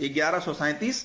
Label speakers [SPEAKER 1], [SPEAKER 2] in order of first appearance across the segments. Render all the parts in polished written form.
[SPEAKER 1] 1137,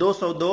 [SPEAKER 1] 202,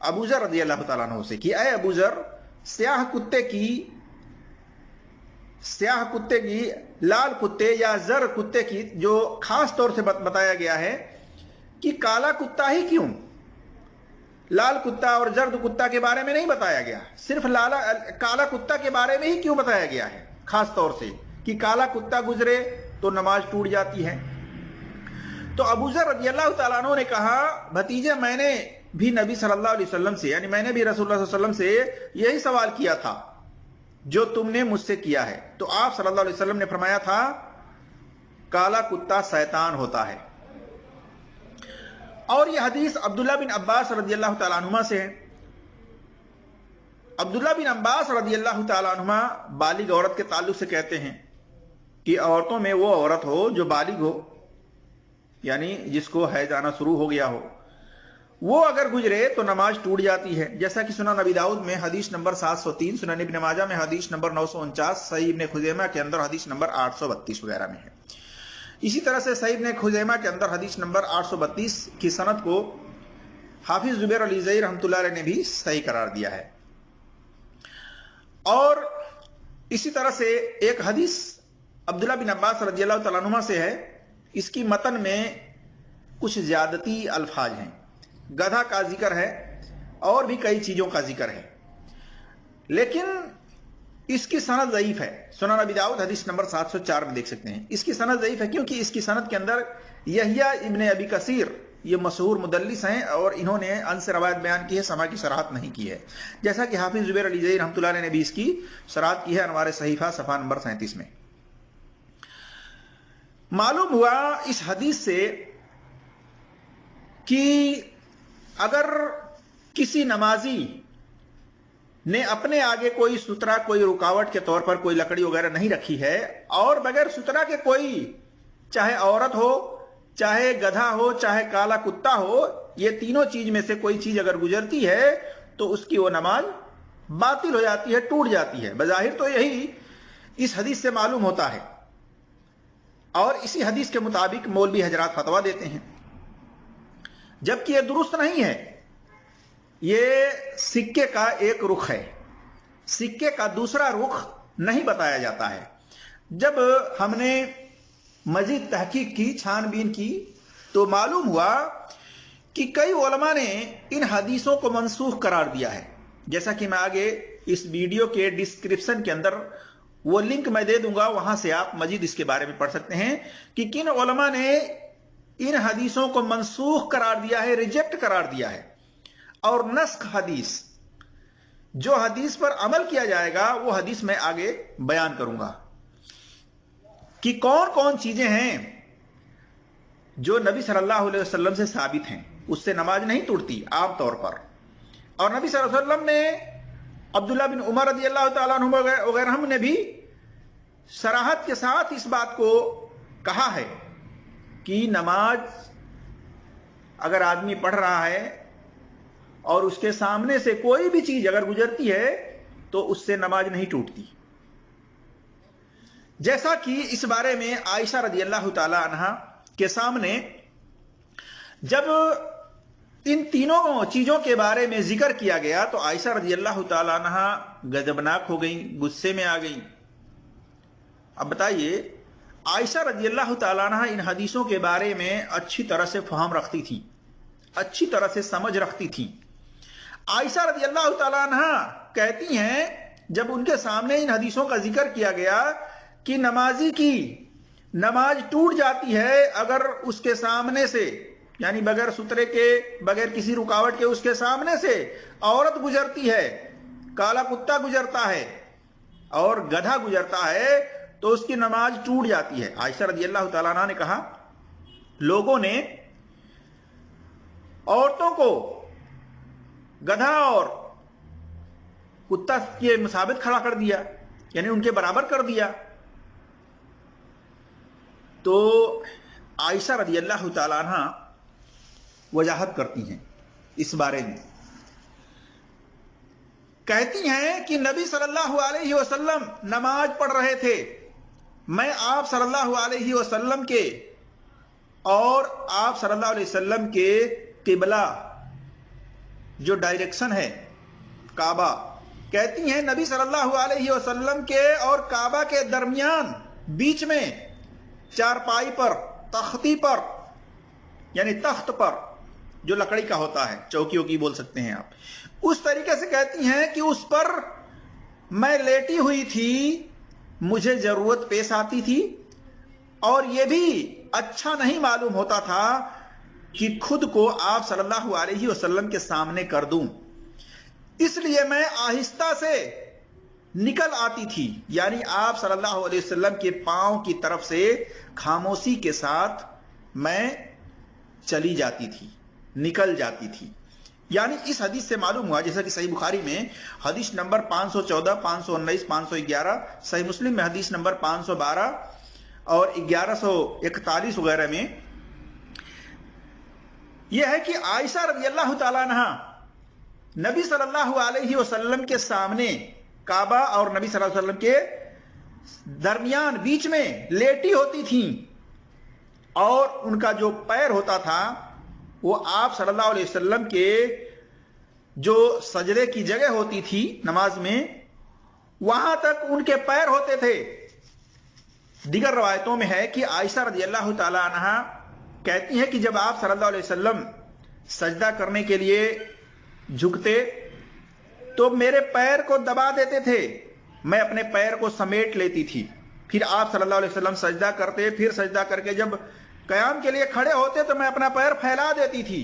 [SPEAKER 1] ابو ذر رضی اللہ تعالیٰ عنہ سے کہ اے ابو ذر، سیاہ کتے کی لال کتے یا زر کتے کی جو خاص طور سے بتایا گیا ہے کہ کالا کتا ہی کیوں، لال کتا اور زرد کتا کے بارے میں نہیں بتایا گیا، صرف کالا کتا کے بارے میں ہی کیوں بتایا گیا ہے خاص طور سے کہ کالا کتا گزرے تو نماز ٹوٹ جاتی ہے؟ تو ابو ذر رضی اللہ تعالیٰ عنہ نے کہا بھتیجے، میں نے بھی نبی صلی اللہ علیہ وسلم سے، یعنی میں نے بھی رسول اللہ صلی اللہ علیہ وسلم سے یہی سوال کیا تھا جو تم نے مجھ سے کیا ہے، تو آپ صلی اللہ علیہ وسلم نے فرمایا تھا کالا کتا شیطان ہوتا ہے۔ اور یہ حدیث عبداللہ بن عباس رضی اللہ تعالیٰ عنہما سے ہے۔ عبداللہ بن عباس رضی اللہ تعالیٰ عنہما بالغ عورت کے تعلق سے کہتے ہیں کہ عورتوں میں وہ عورت ہو جو بالغ ہو، یعنی جس کو حیض آنا شروع ہو گیا ہو، وہ اگر گزرے تو نماز ٹوٹ جاتی ہے، جیسا کہ سنن ابی داؤد میں حدیث نمبر 703، سنن ابن ماجہ میں حدیث نمبر 949، صحیح ابن خزیمہ کے اندر حدیث نمبر 832 وغیرہ میں ہے۔ اسی طرح سے صحیح ابن خزیمہ کے اندر حدیث نمبر 832 کی سند کو حافظ زبیر علی زئی رحمۃ اللہ علیہ نے بھی صحیح قرار دیا ہے۔ اور اسی طرح سے ایک حدیث عبداللہ بن عباس رضی اللہ تعالیٰ عنہما سے ہے، اس کی متن میں کچھ زیادتی الفاظ ہیں، گدھا کا ذکر ہے اور بھی کئی چیزوں کا ذکر ہے، لیکن اس کی سند ضعیف ہے۔ سنن ابی داؤد حدیث نمبر 704 میں دیکھ سکتے ہیں، اس کی سند ضعیف ہے کیونکہ اس کی سند کے اندر یحییٰ ابن ابی کثیر یہ مشہور مدلس ہیں اور انہوں نے ان سے روایت بیان کی ہے، سما کی صراحت نہیں کی ہے، جیسا کہ حافظ زبیر علی زئی رحمۃ اللہ علیہ نے بھی اس کی صراحت کی ہے انوار صحیفہ صفحہ نمبر 37 میں۔ معلوم ہوا اس حدیث سے کہ اگر کسی نمازی نے اپنے آگے کوئی سترا، کوئی رکاوٹ کے طور پر کوئی لکڑی وغیرہ نہیں رکھی ہے، اور بغیر سترا کے کوئی چاہے عورت ہو، چاہے گدھا ہو، چاہے کالا کتا ہو، یہ تینوں چیز میں سے کوئی چیز اگر گزرتی ہے تو اس کی وہ نماز باطل ہو جاتی ہے، ٹوٹ جاتی ہے۔ بظاہر تو یہی اس حدیث سے معلوم ہوتا ہے، اور اسی حدیث کے مطابق مولوی حضرات فتویٰ دیتے ہیں، جبکہ یہ درست نہیں ہے۔ یہ سکے کا ایک رخ ہے، سکے کا دوسرا رخ نہیں بتایا جاتا ہے۔ جب ہم نے مزید تحقیق کی، چھان بین کی، تو معلوم ہوا کہ کئی علماء نے ان حدیثوں کو منسوخ قرار دیا ہے، جیسا کہ میں آگے اس ویڈیو کے ڈسکرپشن کے اندر وہ لنک میں دے دوں گا، وہاں سے آپ مزید اس کے بارے میں پڑھ سکتے ہیں کہ کن علماء نے ان حدیثوں کو منسوخ قرار دیا ہے، ریجیکٹ قرار دیا ہے۔ اور نسخ حدیث، جو حدیث پر عمل کیا جائے گا وہ حدیث میں آگے بیان کروں گا کہ کون کون چیزیں ہیں جو نبی صلی اللہ علیہ وسلم سے ثابت ہیں، اس سے نماز نہیں ٹوٹتی عام طور پر۔ اور نبی صلی اللہ علیہ وسلم نے عبداللہ بن عمر رضی اللہ تعالیٰ عنہ وغیرہ نے بھی صراحت کے ساتھ اس بات کو کہا ہے کہ نماز اگر آدمی پڑھ رہا ہے اور اس کے سامنے سے کوئی بھی چیز اگر گزرتی ہے تو اس سے نماز نہیں ٹوٹتی، جیسا کہ اس بارے میں عائشہ رضی اللہ تعالی عنہا کے سامنے جب ان تینوں چیزوں کے بارے میں ذکر کیا گیا تو عائشہ رضی اللہ تعالی عنہا غضبناک ہو گئیں، غصے میں آ گئیں۔ اب بتائیے، عائشہ رضی اللہ تعالی عنہا ان حدیثوں کے بارے میں اچھی طرح سے فہم رکھتی تھی، اچھی طرح سے سمجھ رکھتی تھی۔ عائشہ رضی اللہ تعالی عنہا کہتی ہیں جب ان کے سامنے ان حدیثوں کا ذکر کیا گیا کہ نمازی کی نماز ٹوٹ جاتی ہے اگر اس کے سامنے سے، یعنی بغیر سترے کے، بغیر کسی رکاوٹ کے اس کے سامنے سے عورت گزرتی ہے، کالا کتا گزرتا ہے اور گدھا گزرتا ہے تو اس کی نماز ٹوٹ جاتی ہے۔ عائشہ رضی اللہ تعالیٰ عنہ نے کہا لوگوں نے عورتوں کو گدھا اور کتا کے مسابقت کھڑا کر دیا، یعنی ان کے برابر کر دیا۔ تو عائشہ رضی اللہ تعالیٰ عنہ وضاحت کرتی ہیں اس بارے میں، کہتی ہیں کہ نبی صلی اللہ علیہ وسلم نماز پڑھ رہے تھے، میں آپ صلی اللہ علیہ وسلم کے اور آپ صلی اللہ علیہ وسلم کے قبلہ جو ڈائریکشن ہے کعبہ، کہتی ہیں نبی صلی اللہ علیہ وسلم کے اور کعبہ کے درمیان بیچ میں چارپائی پر، تختی پر، یعنی تخت پر جو لکڑی کا ہوتا ہے، چوکی ووکی بول سکتے ہیں آپ، اس طریقے سے کہتی ہیں کہ اس پر میں لیٹی ہوئی تھی، مجھے ضرورت پیش آتی تھی، اور یہ بھی اچھا نہیں معلوم ہوتا تھا کہ خود کو آپ صلی اللہ علیہ وسلم کے سامنے کر دوں، اس لیے میں آہستہ سے نکل آتی تھی، یعنی آپ صلی اللہ علیہ وسلم کے پاؤں کی طرف سے خاموشی کے ساتھ میں چلی جاتی تھی، نکل جاتی تھی۔ یعنی اس حدیث سے معلوم ہوا، جیسا کہ صحیح بخاری میں حدیث نمبر 514، 519، 511، صحیح مسلم میں حدیث نمبر 512 اور 1141 وغیرہ میں یہ ہے کہ عائشہ رضی اللہ تعالیٰ عنہ نبی صلی اللہ علیہ وسلم کے سامنے کعبہ اور نبی صلی اللہ علیہ وسلم کے درمیان بیچ میں لیٹی ہوتی تھیں، اور ان کا جو پیر ہوتا تھا وہ آپ صلی اللہ علیہ وسلم کے جو سجدے کی جگہ ہوتی تھی نماز میں، وہاں تک ان کے پیر ہوتے تھے۔ دیگر روایتوں میں ہے کہ عائشہ رضی اللہ تعالی عنہا کہتی ہیں کہ جب آپ صلی اللہ علیہ وسلم سجدہ کرنے کے لیے جھکتے تو میرے پیر کو دبا دیتے تھے، میں اپنے پیر کو سمیٹ لیتی تھی، پھر آپ صلی اللہ علیہ وسلم سجدہ کرتے، پھر سجدہ کر کے جب قیام کے لیے کھڑے ہوتے تو میں اپنا پیر پھیلا دیتی تھی۔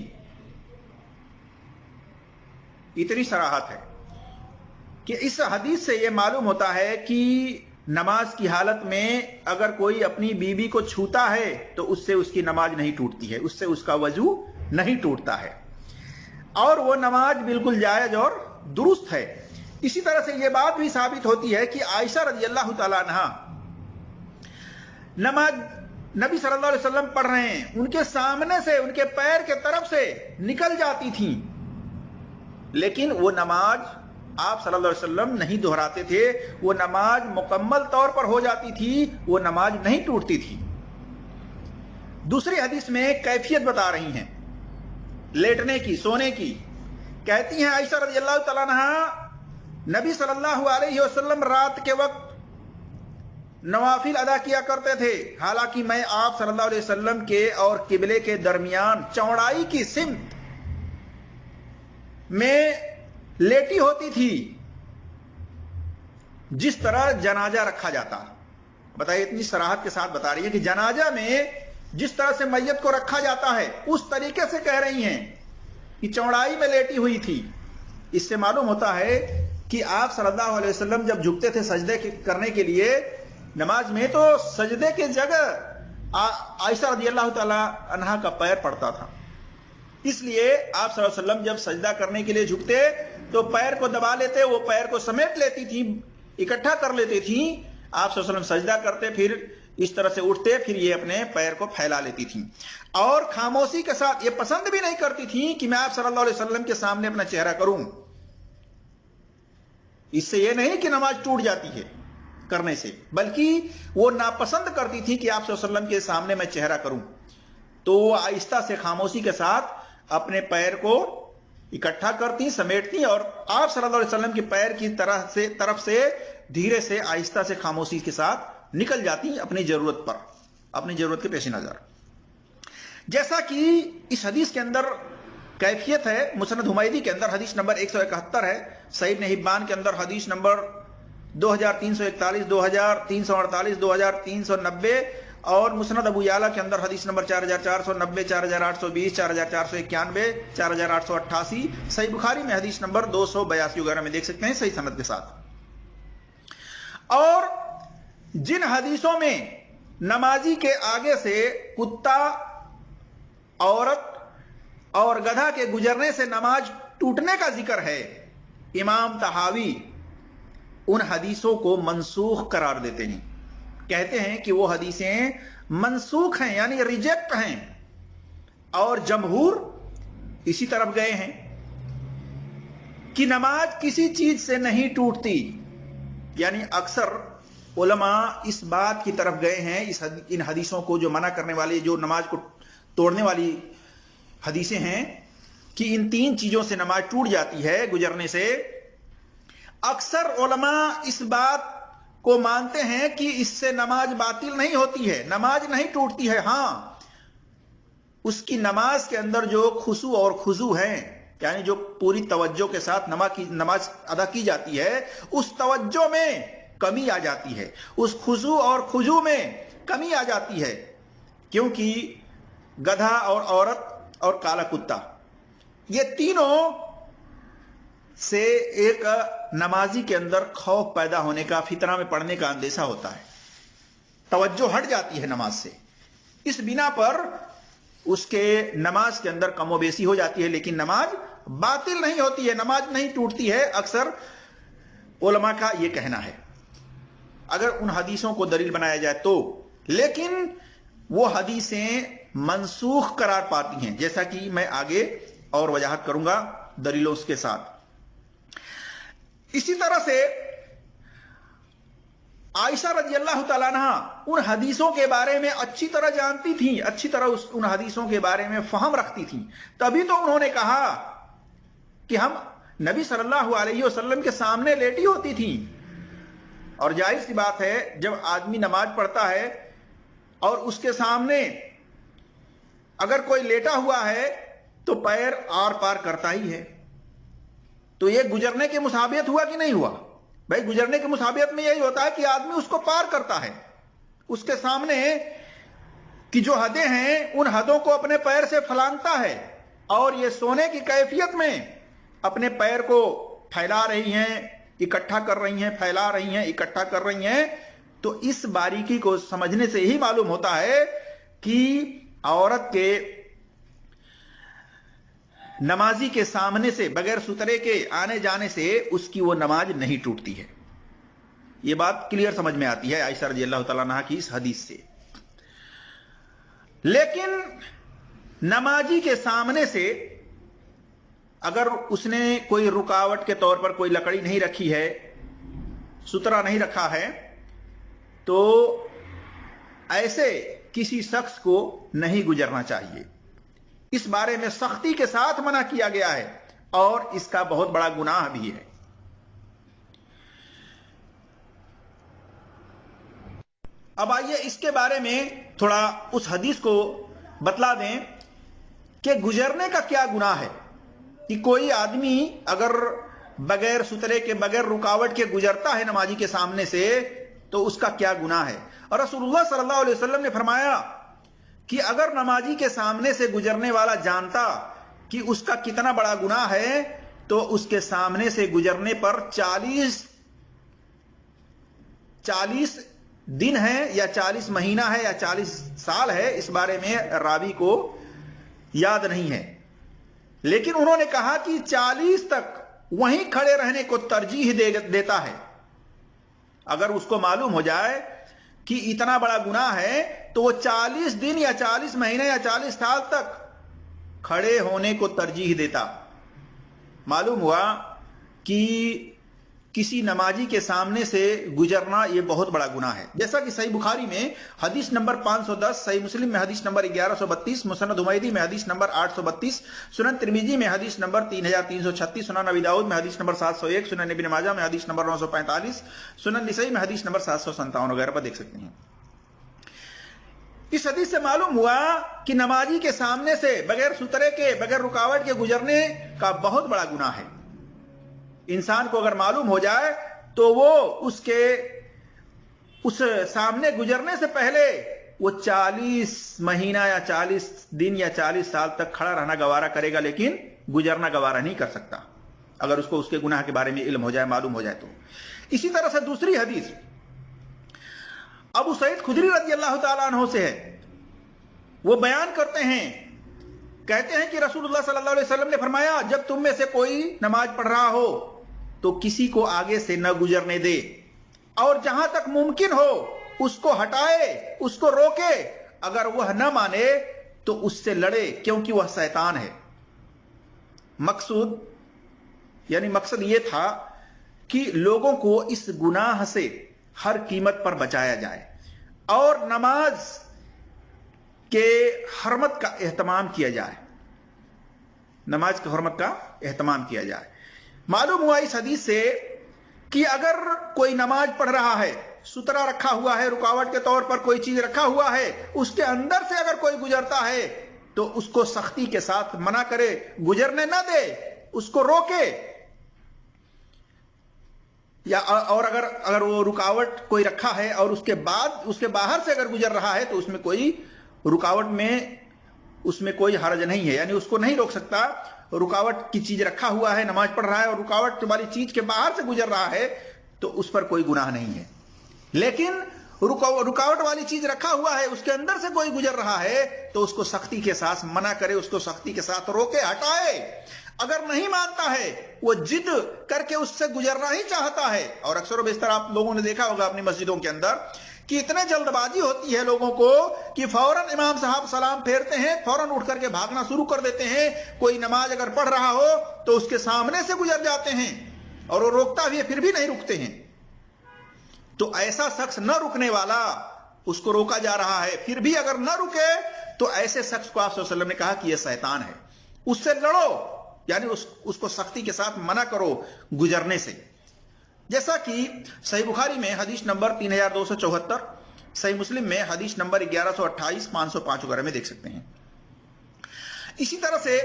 [SPEAKER 1] اتنی صراحت ہے کہ اس حدیث سے یہ معلوم ہوتا ہے کہ نماز کی حالت میں اگر کوئی اپنی بیوی کو چھوتا ہے تو اس سے اس کی نماز نہیں ٹوٹتی ہے، اس سے اس کا وضو نہیں ٹوٹتا ہے، اور وہ نماز بالکل جائز اور درست ہے۔ اسی طرح سے یہ بات بھی ثابت ہوتی ہے کہ عائشہ رضی اللہ تعالی عنہا نماز نبی صلی اللہ علیہ وسلم پڑھ رہے ہیں، ان کے سامنے سے، ان کے پیر کے طرف سے نکل جاتی تھیں، لیکن وہ نماز آپ صلی اللہ علیہ وسلم نہیں دہراتے تھے، وہ نماز مکمل طور پر ہو جاتی تھی، وہ نماز نہیں ٹوٹتی تھی۔ دوسری حدیث میں کیفیت بتا رہی ہیں لیٹنے کی، سونے کی، کہتی ہیں عائشہ رضی اللہ تعالیٰ عنہ نبی صلی اللہ علیہ وسلم رات کے وقت نوافل ادا کیا کرتے تھے، حالانکہ میں آپ صلی اللہ علیہ وسلم کے اور قبلے کے درمیان چوڑائی کی سمت میں لیٹی ہوتی تھی، جس طرح جنازہ رکھا جاتا۔ بتائیے، اتنی صراحت کے ساتھ بتا رہی ہے کہ جنازہ میں جس طرح سے میت کو رکھا جاتا ہے اس طریقے سے کہہ رہی ہیں کہ چوڑائی میں لیٹی ہوئی تھی۔ اس سے معلوم ہوتا ہے کہ آپ صلی اللہ علیہ وسلم جب جھکتے تھے سجدے کرنے کے لیے نماز میں، تو سجدے کی جگہ عائشہ رضی اللہ تعالی عنہا کا پیر پڑتا تھا، اس لیے آپ صلی اللہ علیہ وسلم جب سجدہ کرنے کے لیے جھکتے تو پیر کو دبا لیتے، وہ پیر کو سمیٹ لیتی تھی، اکٹھا کر لیتی تھی، آپ صلی اللہ علیہ وسلم سجدہ کرتے، پھر اس طرح سے اٹھتے، پھر یہ اپنے پیر کو پھیلا لیتی تھیں، اور خاموشی کے ساتھ، یہ پسند بھی نہیں کرتی تھیں کہ میں آپ صلی اللہ علیہ وسلم کے سامنے اپنا چہرہ کروں۔ اس سے یہ نہیں کہ نماز ٹوٹ جاتی ہے کرنے سے، بلکہ وہ ناپسند کرتی تھی کہ آپ صلی اللہ علیہ وسلم کے سامنے میں چہرہ کروں، تو وہ آہستہ سے خاموشی کے ساتھ اپنے پیر کو اکٹھا کرتی، سمیٹتی، اور آپ صلی اللہ علیہ وسلم کے پیر کی طرف سے دھیرے سے آہستہ سے خاموشی کے ساتھ نکل جاتی اپنی ضرورت پر، اپنی ضرورت کے پیش نظر۔ جیسا کہ اس حدیث کے اندر کیفیت ہے، مسند حمیدی کے اندر حدیث نمبر 171 ہے، صحیح ابن حبان کے اندر حدیث نمبر 2341، 2348، 2390، اور مسند ابو یعلا کے اندر حدیث نمبر 4490، 4820، 4491، 4888، صحیح بخاری میں حدیث نمبر 282 وغیرہ میں دیکھ سکتے ہیں صحیح سند کے ساتھ۔ اور جن حدیثوں میں نمازی کے آگے سے کتا، عورت اور گدھا کے گزرنے سے نماز ٹوٹنے کا ذکر ہے، امام طحاوی ان حدیثوں کو منسوخ قرار دیتے ہیں، کہتے ہیں کہ وہ حدیثیں منسوخ ہیں، یعنی ریجیکٹ ہیں، اور جمہور اسی طرف گئے ہیں کہ نماز کسی چیز سے نہیں ٹوٹتی، یعنی اکثر علماء اس بات کی طرف گئے ہیں، ان حدیثوں کو جو منع کرنے والی، جو نماز کو توڑنے والی حدیثیں ہیں، کہ ان تین چیزوں سے نماز ٹوٹ جاتی ہے گزرنے سے، اکثر علماء اس بات کو مانتے ہیں کہ اس سے نماز باطل نہیں ہوتی ہے، نماز نہیں ٹوٹتی ہے، ہاں اس کی نماز کے اندر جو خشوع اور خضوع ہیں، یعنی جو پوری توجہ کے ساتھ نماز ادا کی جاتی ہے، اس توجہ میں کمی آ جاتی ہے، اس خضوع اور خضوع میں کمی آ جاتی ہے، کیونکہ گدھا اور عورت اور کالا کتا، یہ تینوں سے ایک نمازی کے اندر خوف پیدا ہونے کا، فتنہ میں پڑنے کا اندیشہ ہوتا ہے، توجہ ہٹ جاتی ہے نماز سے، اس بنا پر اس کے نماز کے اندر کم و بیشی ہو جاتی ہے، لیکن نماز باطل نہیں ہوتی ہے، نماز نہیں ٹوٹتی ہے، اکثر علماء کا یہ کہنا ہے، اگر ان حدیثوں کو دلیل بنایا جائے تو، لیکن وہ حدیثیں منسوخ قرار پاتی ہیں، جیسا کہ میں آگے اور وضاحت کروں گا دلیلوں کے ساتھ۔ اسی طرح سے عائشہ رضی اللہ تعالیٰ عنہ ان حدیثوں کے بارے میں اچھی طرح جانتی تھیں، اچھی طرح ان حدیثوں کے بارے میں فہم رکھتی تھیں، تبھی تو انہوں نے کہا کہ ہم نبی صلی اللہ علیہ وسلم کے سامنے لیٹی ہوتی تھیں، اور ظاہر سی بات ہے جب آدمی نماز پڑھتا ہے اور اس کے سامنے اگر کوئی لیٹا ہوا ہے تو پیر آر پار کرتا ہی ہے، تو یہ گزرنے کی مصابیت ہوا کہ نہیں ہوا؟ بھائی گزرنے کی مصابیت میں یہی ہوتا ہے کہ آدمی اس کو پار کرتا ہے، اس کے سامنے کی جو حدیں ہیں ان حدوں کو اپنے پیر سے پھلانگتا ہے، اور یہ سونے کی کیفیت میں اپنے پیر کو پھیلا رہی ہیں، اکٹھا کر رہی ہیں، پھیلا رہی ہیں، اکٹھا کر رہی ہیں، تو اس باریکی کو سمجھنے سے یہی معلوم ہوتا ہے کہ عورت کے نمازی کے سامنے سے بغیر سترے کے آنے جانے سے اس کی وہ نماز نہیں ٹوٹتی ہے۔ یہ بات کلیئر سمجھ میں آتی ہے عائشہ رضی اللہ تعالیٰ عنہ کی اس حدیث سے۔ لیکن نمازی کے سامنے سے اگر اس نے کوئی رکاوٹ کے طور پر کوئی لکڑی نہیں رکھی ہے، سترا نہیں رکھا ہے، تو ایسے کسی شخص کو نہیں گزرنا چاہیے، اس بارے میں سختی کے ساتھ منع کیا گیا ہے، اور اس کا بہت بڑا گناہ بھی ہے۔ اب آئیے اس کے بارے میں تھوڑا اس حدیث کو بتلا دیں کہ گزرنے کا کیا گناہ ہے، کہ کوئی آدمی اگر بغیر سترے کے، بغیر رکاوٹ کے گزرتا ہے نمازی کے سامنے سے تو اس کا کیا گناہ ہے۔ اور رسول اللہ صلی اللہ علیہ وسلم نے فرمایا کہ اگر نمازی کے سامنے سے گزرنے والا جانتا کہ اس کا کتنا بڑا گناہ ہے تو اس کے سامنے سے گزرنے پر 40 دن ہے یا 40 مہینہ ہے یا 40 سال ہے، اس بارے میں راوی کو یاد نہیں ہے، لیکن انہوں نے کہا کہ 40 تک وہیں کھڑے رہنے کو ترجیح دیتا ہے۔ اگر اس کو معلوم ہو جائے کہ اتنا بڑا گناہ ہے تو وہ 40 دن یا 40 مہینے یا 40 سال تک کھڑے ہونے کو ترجیح دیتا۔ معلوم ہوا کہ کسی نمازی کے سامنے سے گزرنا یہ بہت بڑا گناہ ہے، جیسا کہ صحیح بخاری میں حدیث نمبر 510، صحیح مسلم میں حدیث نمبر 1132، مسند حمیدی میں حدیث نمبر 832، سنن ترمذی میں حدیث نمبر 3336، سنن ابی داؤد میں حدیث نمبر 701، سنن ابن ماجہ میں حدیث نمبر 945، سنن نسائی میں حدیث نمبر 757 وغیرہ پر دیکھ سکتے ہیں۔ اس حدیث سے معلوم ہوا کہ نمازی کے سامنے سے بغیر سترے کے، بغیر رکاوٹ کے گزرنے کا بہت بڑا گناہ ہے۔ انسان کو اگر معلوم ہو جائے تو وہ اس سامنے گزرنے سے پہلے وہ 40 مہینہ یا 40 دن یا 40 سال تک کھڑا رہنا گوارا کرے گا، لیکن گزرنا گوارا نہیں کر سکتا اگر اس کو اس کے گناہ کے بارے میں علم ہو جائے، معلوم ہو جائے تو۔ اسی طرح سے دوسری حدیث ابو سعید خدری رضی اللہ تعالیٰ عنہ سے ہے، وہ بیان کرتے ہیں، کہتے ہیں کہ رسول اللہ صلی اللہ علیہ وسلم نے فرمایا جب تم میں سے کوئی نماز پڑھ رہا ہو تو کسی کو آگے سے نہ گزرنے دے، اور جہاں تک ممکن ہو اس کو ہٹائے، اس کو روکے، اگر وہ نہ مانے تو اس سے لڑے، کیونکہ وہ شیطان ہے۔ مقصد یہ تھا کہ لوگوں کو اس گناہ سے ہر قیمت پر بچایا جائے اور نماز کے حرمت کا اہتمام کیا جائے۔ نماز کی حرمت کا اہتمام کیا جائے۔ معلوم ہوا اس حدیث سے کہ اگر کوئی نماز پڑھ رہا ہے، سترا رکھا ہوا ہے، رکاوٹ کے طور پر کوئی چیز رکھا ہوا ہے، اس کے اندر سے اگر کوئی گزرتا ہے تو اس کو سختی کے ساتھ منع کرے، گزرنے نہ دے، اس کو روکے، یا اور اگر وہ رکاوٹ کوئی رکھا ہے اور اس کے باہر سے اگر گزر رہا ہے تو اس میں کوئی رکاوٹ میں اس میں کوئی حرج نہیں ہے، یعنی اس کو نہیں روک سکتا۔ رکاوٹ کی چیز رکھا ہوا ہے، نماز پڑھ رہا ہے اور رکاوٹ والی چیز کے باہر سے گزر رہا ہے تو اس پر کوئی گناہ نہیں ہے۔ لیکن رکاوٹ والی چیز رکھا ہوا ہے، اس کے اندر سے کوئی گزر رہا ہے تو اس کو سختی کے ساتھ منع کرے، اس کو سختی کے ساتھ روکے، ہٹائے۔ اگر نہیں مانتا ہے، وہ جد کر کے اس سے گزرنا ہی چاہتا ہے، اور اکثر و بیشتر آپ لوگوں نے دیکھا ہوگا اپنی مسجدوں کے اندر کہ اتنے جلد بازی ہوتی ہے لوگوں کو کہ فوراً امام صاحب سلام پھیرتے ہیں، فوراً اٹھ کر کے بھاگنا شروع کر دیتے ہیں۔ کوئی نماز اگر پڑھ رہا ہو تو اس کے سامنے سے گزر جاتے ہیں اور وہ روکتا بھی ہے، پھر بھی نہیں رکتے ہیں۔ تو ایسا شخص نہ رکنے والا، اس کو روکا جا رہا ہے، پھر بھی اگر نہ رکے تو ایسے شخص کو آپ صلی اللہ علیہ وسلم نے کہا کہ یہ شیطان ہے، اس سے لڑو، یعنی اس کو سختی کے ساتھ منع کرو گزرنے سے۔ جیسا کہ صحیح بخاری میں حدیث نمبر 3274، صحیح مسلم میں حدیث نمبر 1128، 505 وغیرہ میں دیکھ سکتے ہیں۔ اسی طرح سے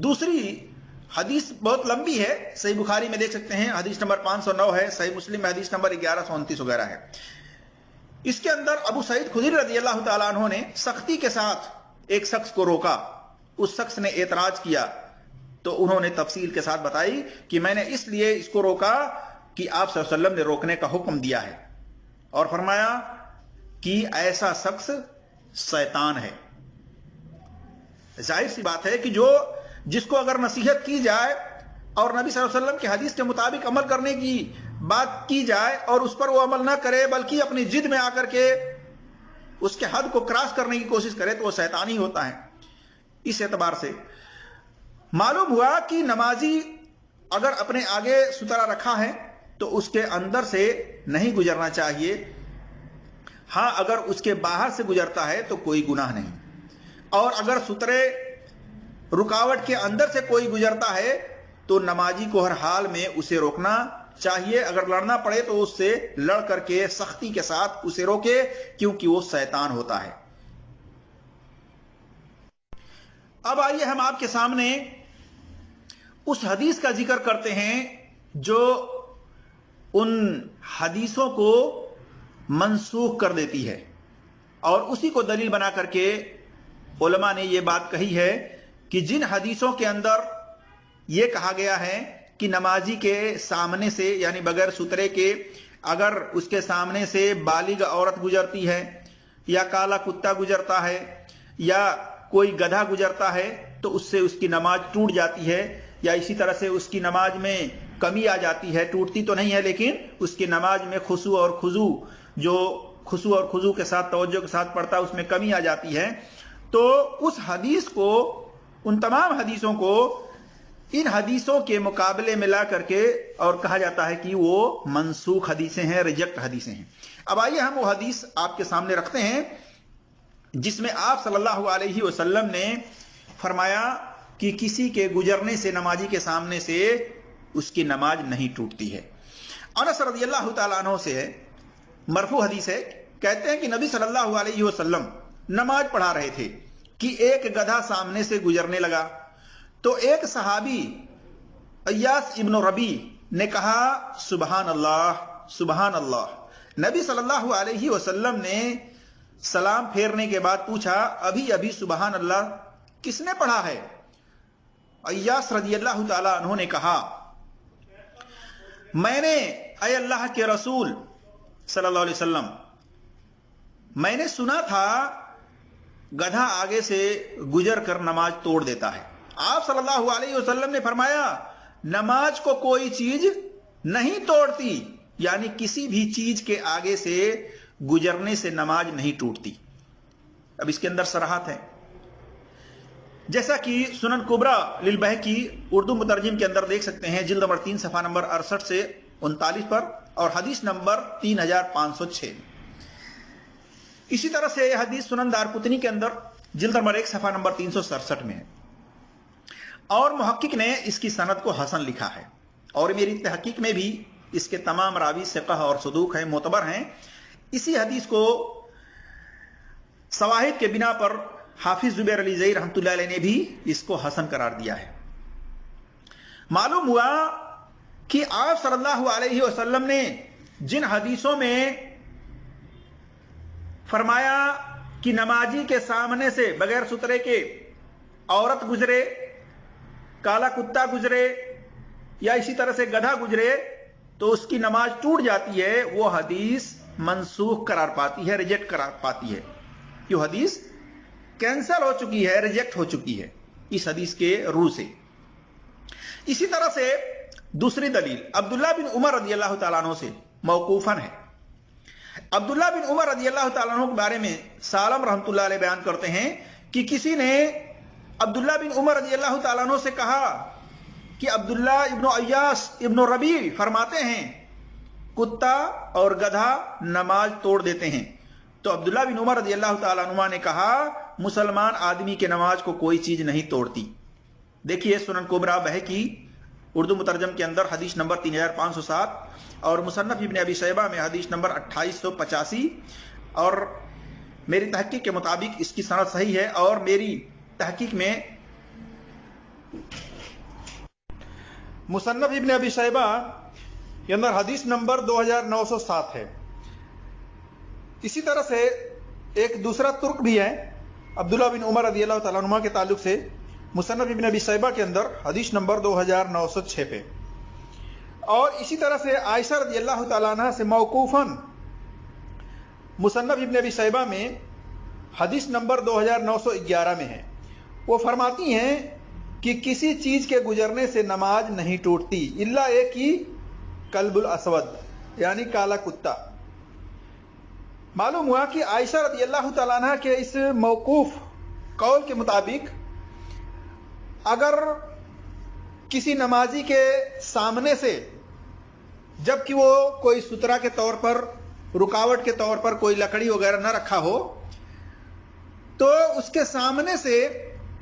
[SPEAKER 1] دوسری حدیث بہت لمبی ہے، صحیح بخاری میں دیکھ سکتے ہیں، حدیث نمبر 509 ہے، صحیح مسلم میں حدیث نمبر 1129 وغیرہ ہے۔ اس کے اندر ابو سعید خدری رضی اللہ تعالیٰ عنہ نے سختی کے ساتھ ایک شخص کو روکا، اس شخص نے اعتراض کیا تو انہوں نے تفصیل کے ساتھ بتائی کہ میں نے اس لیے اس کو روکا کہ آپ صلی اللہ علیہ وسلم نے روکنے کا حکم دیا ہے، اور فرمایا کہ ایسا شخص شیطان ہے۔ ظاہر سی بات ہے کہ جس کو اگر نصیحت کی جائے اور نبی صلی اللہ علیہ وسلم کی حدیث کے مطابق عمل کرنے کی بات کی جائے اور اس پر وہ عمل نہ کرے بلکہ اپنی ضد میں آ کر کے اس کے حد کو کراس کرنے کی کوشش کرے تو وہ شیطان ہی ہوتا ہے۔ اس اعتبار سے معلوم ہوا کہ نمازی اگر اپنے آگے سترا رکھا ہے تو اس کے اندر سے نہیں گزرنا چاہیے، ہاں اگر اس کے باہر سے گزرتا ہے تو کوئی گناہ نہیں، اور اگر سترے رکاوٹ کے اندر سے کوئی گزرتا ہے تو نمازی کو ہر حال میں اسے روکنا چاہیے، اگر لڑنا پڑے تو اس سے لڑ کر کے سختی کے ساتھ اسے روکے، کیونکہ وہ شیطان ہوتا ہے۔ اب آئیے ہم آپ کے سامنے اس حدیث کا ذکر کرتے ہیں جو ان حدیثوں کو منسوخ کر دیتی ہے، اور اسی کو دلیل بنا کر کے علماء نے یہ بات کہی ہے کہ جن حدیثوں کے اندر یہ کہا گیا ہے کہ نمازی کے سامنے سے، یعنی بغیر سترے کے، اگر اس کے سامنے سے بالغ عورت گزرتی ہے یا کالا کتا گزرتا ہے یا کوئی گدھا گزرتا ہے تو اس سے اس کی نماز ٹوٹ جاتی ہے، یا اسی طرح سے اس کی نماز میں کمی آ جاتی ہے، ٹوٹتی تو نہیں ہے لیکن اس کی نماز میں خشوع اور خضوع کے ساتھ، توجہ کے ساتھ پڑھتا ہے، اس میں کمی آ جاتی ہے۔ تو اس حدیث کو، ان تمام حدیثوں کو ان حدیثوں کے مقابلے میں لا کر کے اور کہا جاتا ہے کہ وہ منسوخ حدیثیں ہیں، ریجیکٹ حدیثیں ہیں۔ اب آئیے ہم وہ حدیث آپ کے سامنے رکھتے ہیں جس میں آپ صلی اللہ علیہ وسلم نے فرمایا کہ کسی کے گزرنے سے، نمازی کے سامنے سے، اس کی نماز نہیں ٹوٹتی ہے۔ انس رضی اللہ تعالیٰ عنہ سے مرفوع حدیث ہے، کہتے ہیں کہ نبی صلی اللہ علیہ وسلم نماز پڑھا رہے تھے کہ ایک گدھا سامنے سے گزرنے لگا، تو ایک صحابی ایاس ابن ربی نے کہا سبحان اللہ سبحان اللہ۔ نبی صلی اللہ علیہ وسلم نے سلام پھیرنے کے بعد پوچھا ابھی سبحان اللہ کس نے پڑھا ہے؟ ایاس رضی اللہ تعالیٰ عنہ نے کہا میں نے، اے اللہ کے رسول صلی اللہ علیہ وسلم، میں نے سنا تھا گدھا آگے سے گزر کر نماز توڑ دیتا ہے۔ آپ صلی اللہ علیہ وسلم نے فرمایا نماز کو کوئی چیز نہیں توڑتی، یعنی کسی بھی چیز کے آگے سے گزرنے سے نماز نہیں ٹوٹتی۔ اب اس کے اندر صراحت ہے، جیسا کہ سنن کبریٰ للبہقی اردو مترجم کے اندر دیکھ سکتے ہیں، جلد نمبر 3 صفحہ نمبر 68 سے 39 پر، اور حدیث نمبر 3506۔ اسی طرح سے یہ حدیث سنن دارقطنی کے اندر جلد نمبر 1 صفحہ نمبر 367 میں ہے۔ اور محقق نے اس کی سند کو حسن لکھا ہے، اور میری تحقیق میں بھی اس کے تمام راوی ثقہ اور صدوق ہیں، معتبر ہیں۔ اسی حدیث کو شواہد کے بنا پر حافظ زبیر علی زئی رحمۃ اللہ علیہ نے بھی اس کو حسن قرار دیا ہے۔ معلوم ہوا کہ آپ صلی اللہ علیہ وسلم نے جن حدیثوں میں فرمایا کہ نمازی کے سامنے سے بغیر سترے کے عورت گزرے، کالا کتا گزرے یا اسی طرح سے گدھا گزرے تو اس کی نماز ٹوٹ جاتی ہے، وہ حدیث منسوخ قرار پاتی ہے، ریجیکٹ قرار پاتی ہے۔ یہ حدیث کینسل ہو چکی ہے، ریجیکٹ ہو چکی ہے اس حدیث کے روح سے۔ اسی طرح سے دوسری دلیل عبداللہ بن عمر رضی اللہ تعالیٰ عنہ سے موقوفاً ہے۔ عبداللہ بن عمر رضی اللہ تعالیٰ عنہ کے بارے میں سالم رحمۃ اللہ علیہ بیان کرتے ہیں کہ کسی نے عبداللہ بن عمر رضی اللہ تعالیٰ عنہ سے کہا کہ عبداللہ ابن عیاس ابن ربیع فرماتے ہیں کتا اور گدھا نماز توڑ دیتے ہیں، تو عبداللہ بن عمر رضی اللہ تعالیٰ عنہ نے کہا مسلمان آدمی کے نماز کو کوئی چیز نہیں توڑتی۔ دیکھیے سنن کبریٰ بہقی اردو مترجم کے اندر حدیث نمبر 3507 اور مصنف ابن ابی شیبہ میں حدیث نمبر 2885، اور میری تحقیق کے مطابق اس کی سند صحیح ہے، اور میری تحقیق میں مصنف ابن ابی شیبہ کے اندر حدیث نمبر 2907 ہے۔ اسی طرح سے ایک دوسرا ترک بھی ہے عبداللہ بن عمر رضی اللہ تعالیٰ عنہ کے تعلق سے، مصنف ابن ابی شیبہ کے اندر حدیث نمبر 2906 پہ، اور اسی طرح سے عائشہ رضی اللہ تعالیٰ عنہ سے موقوفاً مصنف ابن ابی شیبہ میں حدیث نمبر 2911 میں ہے۔ وہ فرماتی ہیں کہ کسی چیز کے گزرنے سے نماز نہیں ٹوٹتی الا ایک ہی کلب الاسود یعنی کالا کتا۔ معلوم ہوا کہ عائشہ رضی اللہ تعالیٰ عنہ کے اس موقوف قول کے مطابق اگر کسی نمازی کے سامنے سے، جبکہ وہ کوئی سترہ کے طور پر، رکاوٹ کے طور پر کوئی لکڑی وغیرہ نہ رکھا ہو، تو اس کے سامنے سے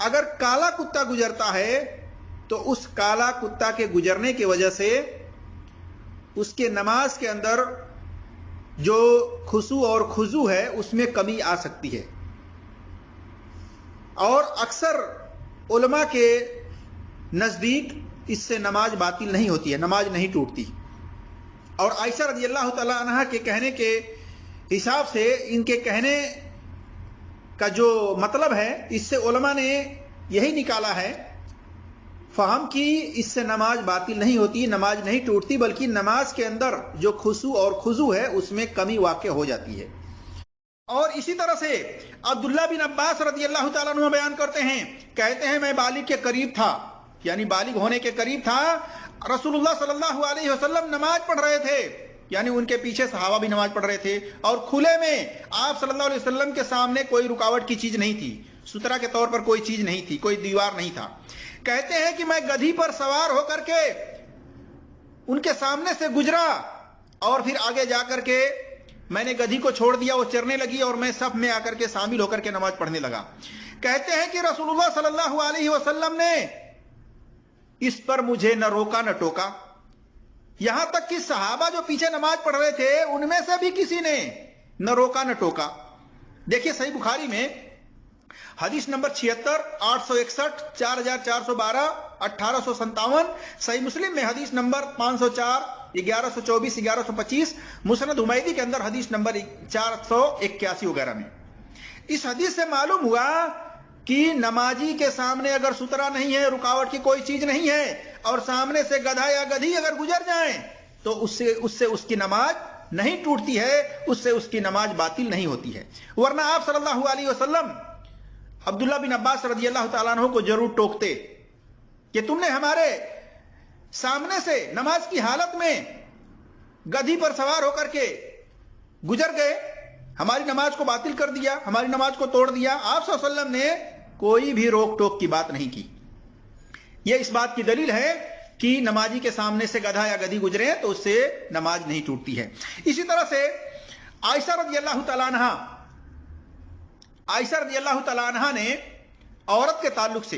[SPEAKER 1] اگر کالا کتا گزرتا ہے تو اس کالا کتا کے گزرنے کی وجہ سے اس کے نماز کے اندر جو خشوع اور خضوع ہے اس میں کمی آ سکتی ہے، اور اکثر علماء کے نزدیک اس سے نماز باطل نہیں ہوتی ہے، نماز نہیں ٹوٹتی۔ اور عائشہ رضی اللہ تعالی عنہ کے کہنے کے حساب سے ان کے کہنے کا جو مطلب ہے اس سے علماء نے یہی نکالا ہے فہم کی اس سے نماز باطل نہیں ہوتی، نماز نہیں ٹوٹتی، بلکہ نماز کے اندر جو خشوع اور خضوع ہے اس میں کمی واقع ہو جاتی ہے۔ اور اسی طرح سے عبداللہ بن عباس رضی اللہ تعالیٰ عنہ بیان کرتے ہیں، کہتے ہیں میں بالغ کے قریب تھا، یعنی بالغ ہونے کے قریب تھا، رسول اللہ صلی اللہ علیہ وسلم نماز پڑھ رہے تھے، یعنی ان کے پیچھے صحابہ بھی نماز پڑھ رہے تھے، اور کھلے میں آپ صلی اللہ علیہ وسلم کے سامنے کوئی رکاوٹ کی چیز نہیں تھی، سترہ کے طور پر کوئی چیز نہیں تھی، کوئی دیوار نہیں تھا۔ کہتے ہیں کہ میں گدھی پر سوار ہو کر کے ان کے سامنے سے گزرا، اور پھر آگے جا کر کے میں نے گدھی کو چھوڑ دیا، وہ چرنے لگی، اور میں صف میں آ کر کے شامل ہو کر کے نماز پڑھنے لگا۔ کہتے ہیں کہ رسول اللہ صلی اللہ علیہ وسلم نے اس پر مجھے نہ روکا نہ ٹوکا، یہاں تک کہ صحابہ جو پیچھے نماز پڑھ رہے تھے ان میں سے بھی کسی نے نہ روکا نہ ٹوکا۔ دیکھیے صحیح بخاری میں حدیث نمبر 76، 861، 4412، 1857، صحیح مسلم میں حدیث نمبر 504، 1124، 1125، مسند حمیدی کے اندر حدیث نمبر 481 وغیرہ میں۔ اس حدیث سے معلوم ہوا کہ نمازی کے سامنے اگر سترہ نہیں ہے، رکاوٹ کی کوئی چیز نہیں ہے، اور سامنے سے گدھا یا گدھی اگر گزر جائیں تو اس سے اس کی نماز نہیں ٹوٹتی ہے، اس سے اس کی نماز باطل نہیں ہوتی ہے۔ ورنہ آپ صلی اللہ علیہ وسلم عبداللہ بن عباس رضی اللہ تعالیٰ عنہ کو ضرور ٹوکتے کہ تم نے ہمارے سامنے سے نماز کی حالت میں گدھی پر سوار ہو کر کے گزر گئے، ہماری نماز کو باطل کر دیا، ہماری نماز کو توڑ دیا۔ آپ صلی اللہ علیہ وسلم نے کوئی بھی روک ٹوک کی بات نہیں کی۔ یہ اس بات کی دلیل ہے کہ نمازی کے سامنے سے گدھا یا گدھی گزرے تو اس سے نماز نہیں ٹوٹتی ہے۔ اسی طرح سے عائشہ رضی اللہ تعالیٰ عنہ نے عورت کے تعلق سے